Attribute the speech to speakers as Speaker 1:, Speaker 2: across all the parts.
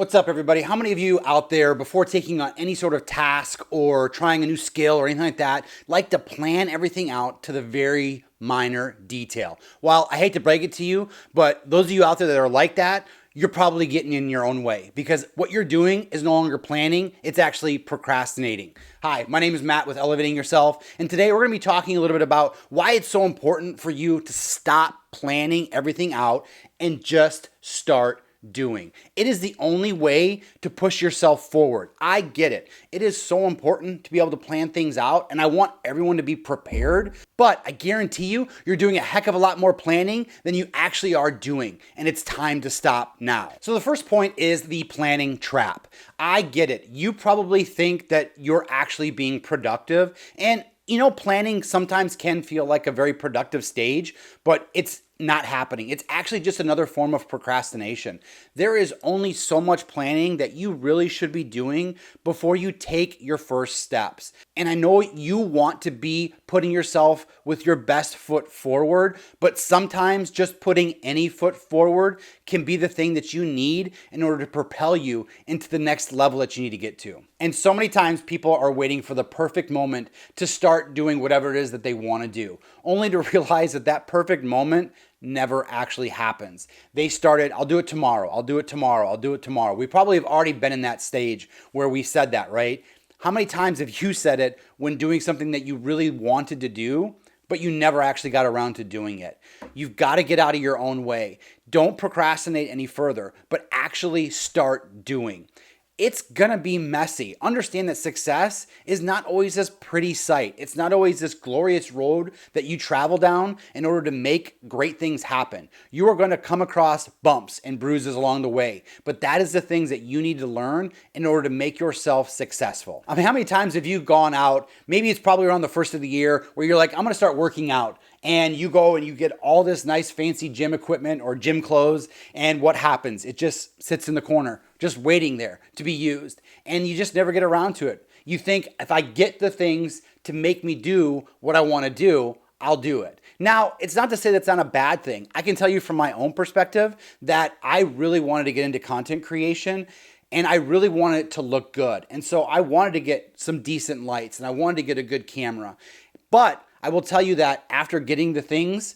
Speaker 1: What's up, everybody? How many of you out there, before taking on any sort of task or trying a new skill or anything like that, like to plan everything out to the very minor detail? Well, I hate to break it to you, but those of you out there that are like that, you're probably getting in your own way, because what you're doing is no longer planning, it's actually procrastinating. Hi, my name is Matt with Elevating Yourself, and today we're going to be talking a little bit about why it's so important for you to stop planning everything out and just start doing. It is the only way to push yourself forward. I get it. It is so important to be able to plan things out, and I want everyone to be prepared, but I guarantee you, you're doing a heck of a lot more planning than you actually are doing, and it's time to stop now. So the first point is the planning trap. I get it. You probably think that you're actually being productive, and planning sometimes can feel like a very productive stage, but it's not happening. It's actually just another form of procrastination. There is only so much planning that you really should be doing before you take your first steps. And I know you want to be putting yourself with your best foot forward, but sometimes just putting any foot forward can be the thing that you need in order to propel you into the next level that you need to get to. And so many times people are waiting for the perfect moment to start doing whatever it is that they want to do, only to realize that that perfect moment never actually happens. They started, I'll do it tomorrow, I'll do it tomorrow, I'll do it tomorrow. We probably have already been in that stage where we said that, right? How many times have you said it when doing something that you really wanted to do, but you never actually got around to doing it? You've got to get out of your own way. Don't procrastinate any further, but actually start doing. It's gonna be messy. Understand that success is not always this pretty sight. It's not always this glorious road that you travel down in order to make great things happen. You are gonna come across bumps and bruises along the way, but that is the things that you need to learn in order to make yourself successful. I mean, how many times have you gone out, maybe it's probably around the first of the year, where you're like, I'm gonna start working out. And you go and you get all this nice fancy gym equipment or gym clothes, and what happens? It just sits in the corner, just waiting there to be used. And you just never get around to it. You think, if I get the things to make me do what I want to do, I'll do it. Now, it's not to say that's not a bad thing. I can tell you from my own perspective that I really wanted to get into content creation, and I really wanted it to look good. And so I wanted to get some decent lights, and I wanted to get a good camera. But I will tell you that after getting the things,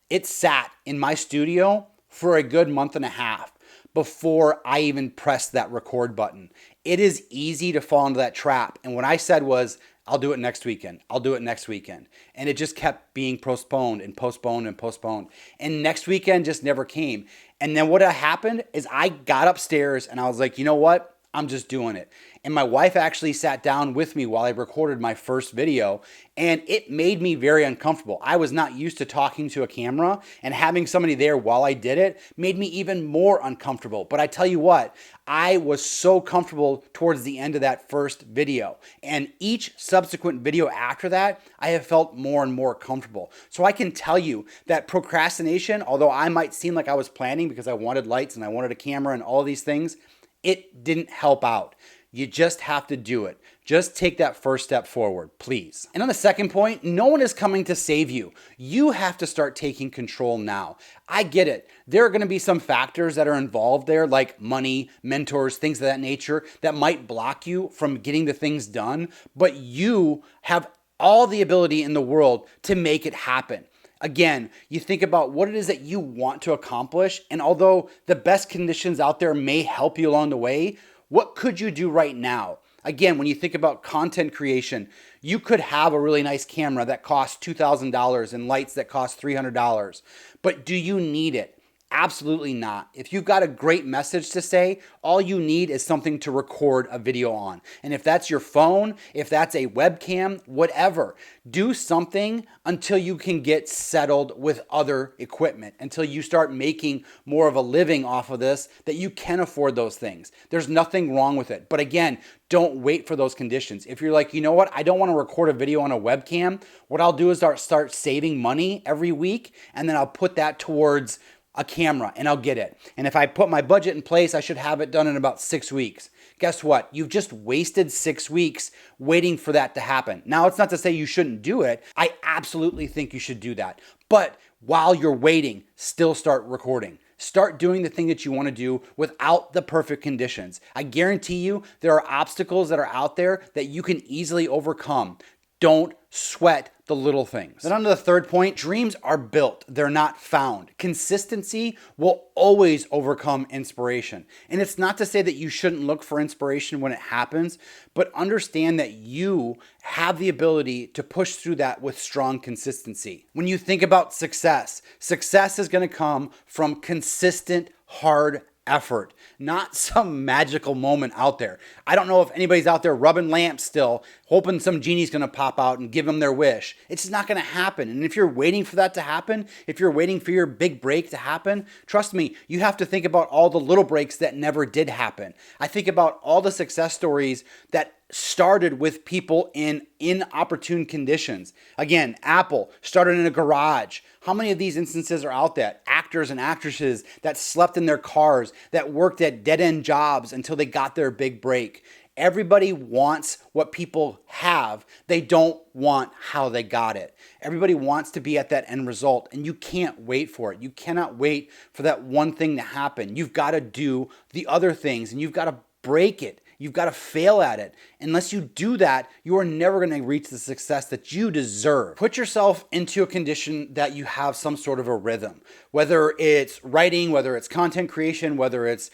Speaker 1: it sat in my studio for a good month and a half before I even pressed that record button. It is easy to fall into that trap. And what I said was, I'll do it next weekend. I'll do it next weekend. And it just kept being postponed and postponed and postponed. And next weekend just never came. And then what happened is I got upstairs and I was like, you know what? I'm just doing it. And my wife actually sat down with me while I recorded my first video, and it made me very uncomfortable. I was not used to talking to a camera, and having somebody there while I did it made me even more uncomfortable. But I tell you what, I was so comfortable towards the end of that first video. And each subsequent video after that, I have felt more and more comfortable. So I can tell you that procrastination, although I might seem like I was planning because I wanted lights and I wanted a camera and all these things, it didn't help out. You just have to do it. Just take that first step forward, please. And on the second point, no one is coming to save you. You have to start taking control now. I get it. There are going to be some factors that are involved there, like money, mentors, things of that nature, that might block you from getting the things done, but you have all the ability in the world to make it happen. Again, you think about what it is that you want to accomplish, and although the best conditions out there may help you along the way, what could you do right now? Again, when you think about content creation, you could have a really nice camera that costs $2,000 and lights that cost $300, but do you need it? Absolutely not. If you've got a great message to say, all you need is something to record a video on. And if that's your phone, if that's a webcam, whatever, do something until you can get settled with other equipment, until you start making more of a living off of this, that you can afford those things. There's nothing wrong with it. But again, don't wait for those conditions. If you're like, you know what, I don't want to record a video on a webcam, what I'll do is start saving money every week, and then I'll put that towards a camera and I'll get it. And if I put my budget in place, I should have it done in about 6 weeks. Guess what? You've just wasted 6 weeks waiting for that to happen. Now, it's not to say you shouldn't do it. I absolutely think you should do that. But while you're waiting, still start recording. Start doing the thing that you want to do without the perfect conditions. I guarantee you there are obstacles that are out there that you can easily overcome. Don't sweat the little things. Then on to the third point, dreams are built, they're not found. Consistency will always overcome inspiration. And it's not to say that you shouldn't look for inspiration when it happens, but understand that you have the ability to push through that with strong consistency. When you think about success, success is going to come from consistent, hard effort, not some magical moment out there. I don't know if anybody's out there rubbing lamps still, hoping some genie's going to pop out and give them their wish. It's just not going to happen. And if you're waiting for that to happen, if you're waiting for your big break to happen, trust me, you have to think about all the little breaks that never did happen. I think about all the success stories that started with people in inopportune conditions. Again, Apple started in a garage. How many of these instances are out there? Actors and actresses that slept in their cars, that worked at dead-end jobs until they got their big break. Everybody wants what people have. They don't want how they got it. Everybody wants to be at that end result, and you can't wait for it. You cannot wait for that one thing to happen. You've got to do the other things, and you've got to break it. You've got to fail at it. Unless you do that, you are never going to reach the success that you deserve. Put yourself into a condition that you have some sort of a rhythm, whether it's writing, whether it's content creation, whether it's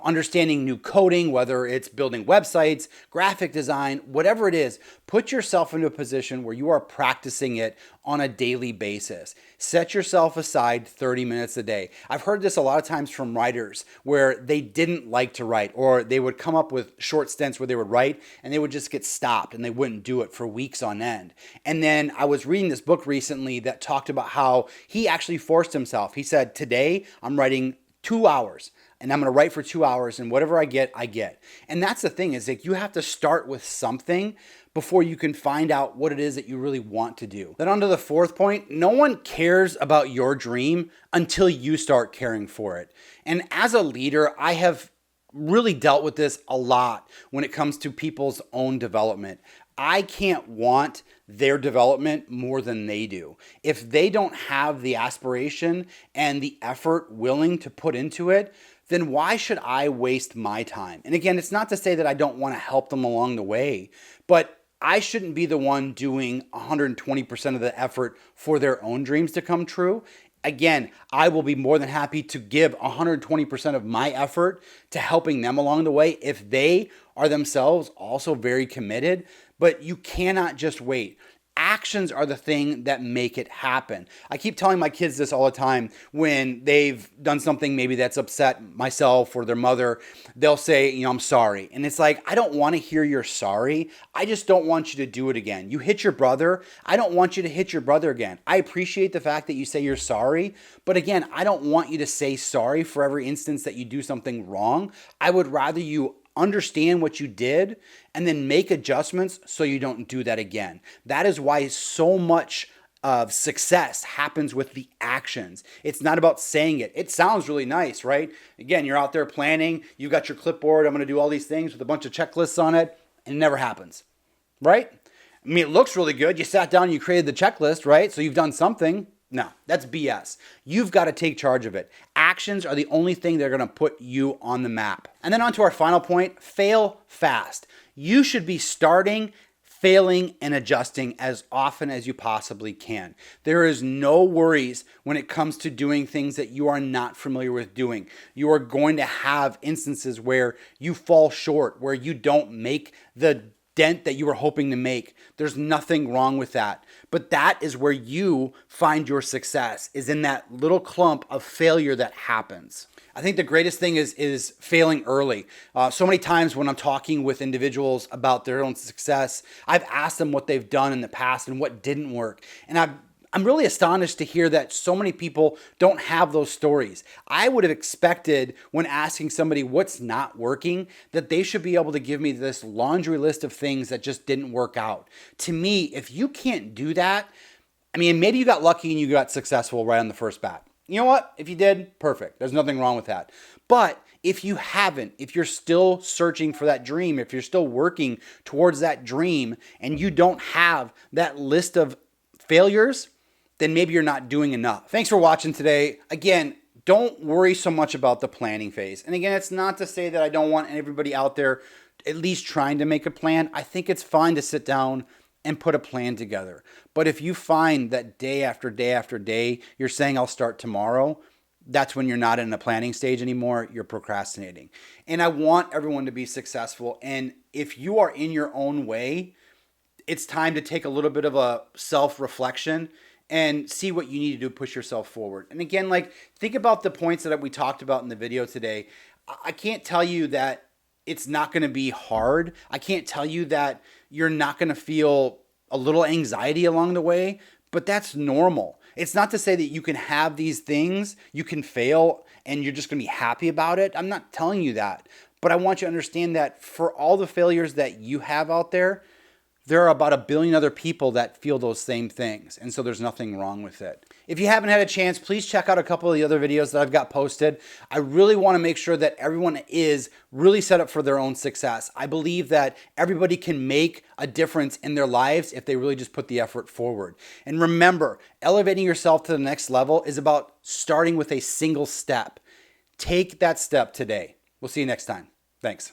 Speaker 1: understanding new coding, whether it's building websites, graphic design, whatever it is, put yourself into a position where you are practicing it on a daily basis. Set yourself aside 30 minutes a day. I've heard this a lot of times from writers where they didn't like to write, or they would come up with short stints where they would write and they would just get stopped and they wouldn't do it for weeks on end. And then I was reading this book recently that talked about how he actually forced himself. He said, today I'm writing 2 hours. And I'm going to write for 2 hours, and whatever I get, I get. And that's the thing, is that you have to start with something before you can find out what it is that you really want to do. Then on to the fourth point, no one cares about your dream until you start caring for it. And as a leader, I have really dealt with this a lot when it comes to people's own development. I can't want their development more than they do. If they don't have the aspiration and the effort willing to put into it, then why should I waste my time? And again, it's not to say that I don't want to help them along the way, but I shouldn't be the one doing 120% of the effort for their own dreams to come true. Again, I will be more than happy to give 120% of my effort to helping them along the way if they are themselves also very committed, but you cannot just wait. Actions are the thing that make it happen. I keep telling my kids this all the time when they've done something maybe that's upset myself or their mother. They'll say, I'm sorry. And it's like, I don't want to hear you're sorry. I just don't want you to do it again. You hit your brother. I don't want you to hit your brother again. I appreciate the fact that you say you're sorry. But again, I don't want you to say sorry for every instance that you do something wrong. I would rather you understand what you did and then make adjustments so you don't do that again. That is why so much of success happens with the actions. It's not about saying it. It sounds really nice, right? Again, you're out there planning, you got your clipboard, I'm going to do all these things with a bunch of checklists on it, and it never happens, right? I mean, it looks really good. You sat down, you created the checklist, right? So you've done something. No, that's BS. You've got to take charge of it. Actions are the only thing that are going to put you on the map. And then on to our final point, fail fast. You should be starting, failing, and adjusting as often as you possibly can. There is no worries when it comes to doing things that you are not familiar with doing. You are going to have instances where you fall short, where you don't make the dent that you were hoping to make. There's nothing wrong with that. But that is where you find your success, is in that little clump of failure that happens. I think the greatest thing is failing early. So many times when I'm talking with individuals about their own success, I've asked them what they've done in the past and what didn't work. And I'm really astonished to hear that so many people don't have those stories. I would have expected when asking somebody what's not working, that they should be able to give me this laundry list of things that just didn't work out. To me, if you can't do that, I mean, maybe you got lucky and you got successful right on the first bat. You know what? If you did, perfect. There's nothing wrong with that. But if you haven't, if you're still searching for that dream, if you're still working towards that dream and you don't have that list of failures, then maybe you're not doing enough. Thanks for watching today. Again, don't worry so much about the planning phase. And again, it's not to say that I don't want everybody out there at least trying to make a plan. I think it's fine to sit down and put a plan together. But if you find that day after day after day, you're saying, I'll start tomorrow, that's when you're not in a planning stage anymore. You're procrastinating. And I want everyone to be successful. And if you are in your own way, it's time to take a little bit of a self-reflection and see what you need to do to push yourself forward. And again, like, think about the points that we talked about in the video today. I can't tell you that it's not going to be hard. I can't tell you that you're not going to feel a little anxiety along the way, but that's normal. It's not to say that you can have these things, you can fail, and you're just going to be happy about it. I'm not telling you that. But I want you to understand that for all the failures that you have out there are about 1 billion other people that feel those same things. And so there's nothing wrong with it. If you haven't had a chance, please check out a couple of the other videos that I've got posted. I really want to make sure that everyone is really set up for their own success. I believe that everybody can make a difference in their lives if they really just put the effort forward. And remember, elevating yourself to the next level is about starting with a single step. Take that step today. We'll see you next time. Thanks.